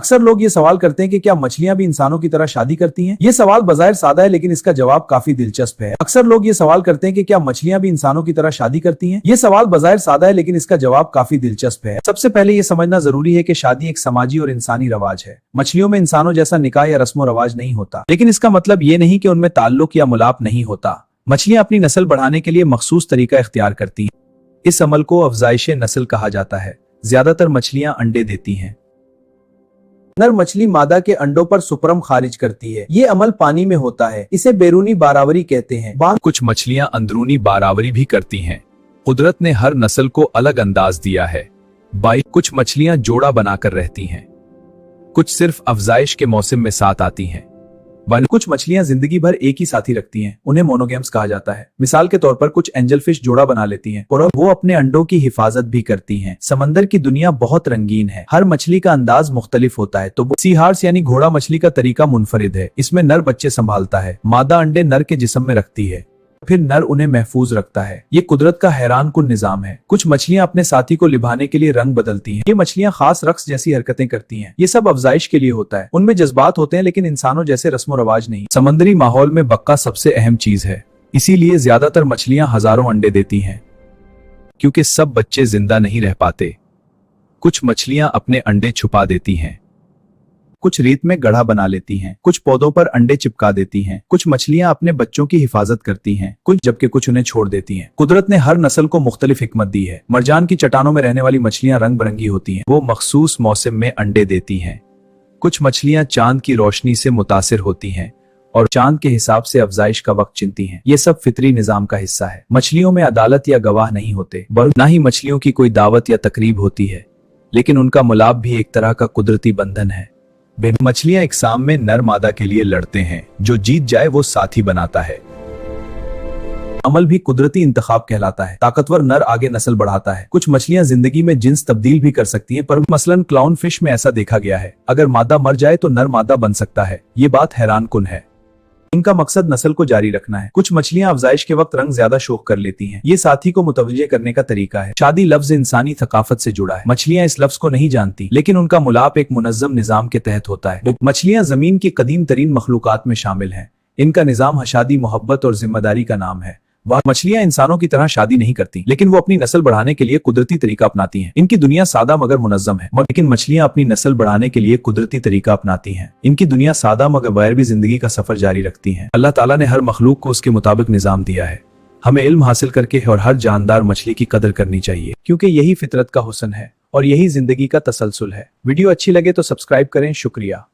अक्सर लोग ये सवाल करते हैं कि क्या मछलियां भी इंसानों की तरह शादी करती हैं? ये सवाल बज़ाहिर सादा है, लेकिन इसका जवाब काफी दिलचस्प है। अक्सर लोग ये सवाल करते हैं कि क्या मछलियां भी इंसानों की तरह शादी करती हैं? ये सवाल बज़ाहिर सादा है, लेकिन इसका जवाब काफी दिलचस्प है। सबसे पहले ये समझना जरूरी है कि शादी एक समाजी और इंसानी रवाज है। मछलियों में इंसानों जैसा निकाह या रस्मो रवाज नहीं होता, लेकिन इसका मतलब ये नहीं कि उनमें ताल्लुक या मुलाप नहीं होता। मछलियां अपनी नस्ल बढ़ाने के लिए मखसूस तरीका इख्तियार करती हैं। इस अमल को अफजाइश नस्ल कहा जाता है। ज्यादातर मछलियां अंडे देती हैं। नर मछली मादा के अंडों पर सुपरम खारिज करती है। ये अमल पानी में होता है। इसे बैरूनी बारावरी कहते हैं। कुछ मछलियां अंदरूनी बारावरी भी करती हैं। कुदरत ने हर नस्ल को अलग अंदाज दिया है। कुछ मछलियां जोड़ा बनाकर रहती हैं। कुछ सिर्फ अफजाइश के मौसम में साथ आती हैं। कुछ मछलियां जिंदगी भर एक ही साथी रखती हैं। उन्हें मोनोगैम्स कहा जाता है। मिसाल के तौर पर कुछ एंजल फिश जोड़ा बना लेती हैं और वो अपने अंडों की हिफाजत भी करती हैं। समंदर की दुनिया बहुत रंगीन है। हर मछली का अंदाज मुख्तलिफ होता है। तो सी हार्स यानी घोड़ा मछली का तरीका मुनफरिद है। इसमें नर बच्चे संभालता है। मादा अंडे नर के जिस्म में रखती है, फिर नर उन्हें महफूज रखता है। ये कुदरत का हैरान कुन निजाम है। कुछ मछलियां अपने साथी को लिभाने के लिए रंग बदलती हैं। ये मछलियां खास रक्स जैसी हरकतें करती हैं। ये सब अफजाइश के लिए होता है। उनमें जज्बात होते हैं, लेकिन इंसानों जैसे रस्मो रवाज नहीं। समंदरी माहौल में बक्का सबसे अहम चीज है। इसीलिए ज्यादातर मछलियां हजारों अंडे देती हैं, क्योंकि सब बच्चे जिंदा नहीं रह पाते। कुछ मछलियां अपने अंडे छुपा देती हैं। कुछ रेत में गढ़ा बना लेती हैं। कुछ पौधों पर अंडे चिपका देती हैं। कुछ मछलियां अपने बच्चों की हिफाजत करती हैं, जबकि कुछ उन्हें छोड़ देती हैं। कुदरत ने हर नस्ल को मुख्तलिफ हिकमत दी है। मरजान की चट्टानों में रहने वाली मछलियां रंग बिरंगी होती हैं। वो मखसूस मौसम में अंडे देती हैं। कुछ मछलियां चांद की रोशनी से मुतासिर होती हैं और चांद के हिसाब से अफजाइश का वक्त चुनती हैं। ये सब फितरी निजाम का हिस्सा है। मछलियों में अदालत या गवाह नहीं होते, ना ही मछलियों की कोई दावत या तकरीब होती है, लेकिन उनका मुलाप भी एक तरह का कुदरती बंधन है। मछलियां इकसाम में नर मादा के लिए लड़ते हैं। जो जीत जाए वो साथी बनाता है। अमल भी कुदरती इंतखाब कहलाता है। ताकतवर नर आगे नस्ल बढ़ाता है। कुछ मछलियां जिंदगी में जिन्स तब्दील भी कर सकती हैं, पर मसलन क्लाउन फिश में ऐसा देखा गया है। अगर मादा मर जाए तो नर मादा बन सकता है। ये बात हैरान कुन है। इनका मकसद नस्ल को जारी रखना है। कुछ मछलियां अफजाइश के वक्त रंग ज्यादा शोक कर लेती हैं। ये साथी को मुतवज्जे करने का तरीका है। शादी लफ्ज इंसानी थकाफत से जुड़ा है। मछलियां इस लफ्ज को नहीं जानती, लेकिन उनका मुलाप एक मुनज़्ज़म निजाम के तहत होता है। मछलियां जमीन की कदीम तरीन मखलूकात में शामिल हैं। इनका निजाम हशादी, मोहब्बत और जिम्मेदारी का नाम है। वह मछलियां इंसानों की तरह शादी नहीं करती, लेकिन वो अपनी नस्ल बढ़ाने के लिए कुदरती तरीका अपनाती हैं। इनकी दुनिया सादा मगर मुनज़्ज़म है, लेकिन मछलियां अपनी नस्ल बढ़ाने के लिए कुदरती तरीका अपनाती हैं। इनकी दुनिया सादा मगर गैर भी जिंदगी का सफर जारी रखती हैं। अल्लाह ताला ने हर मखलूक को उसके मुताबिक निजाम दिया है। हमें इल्म हासिल करके और हर जानदार मछली की कदर करनी चाहिए, क्योंकि यही फितरत का हुस्न है और यही जिंदगी का तसलसल है। वीडियो अच्छी लगे तो सब्सक्राइब करें। शुक्रिया।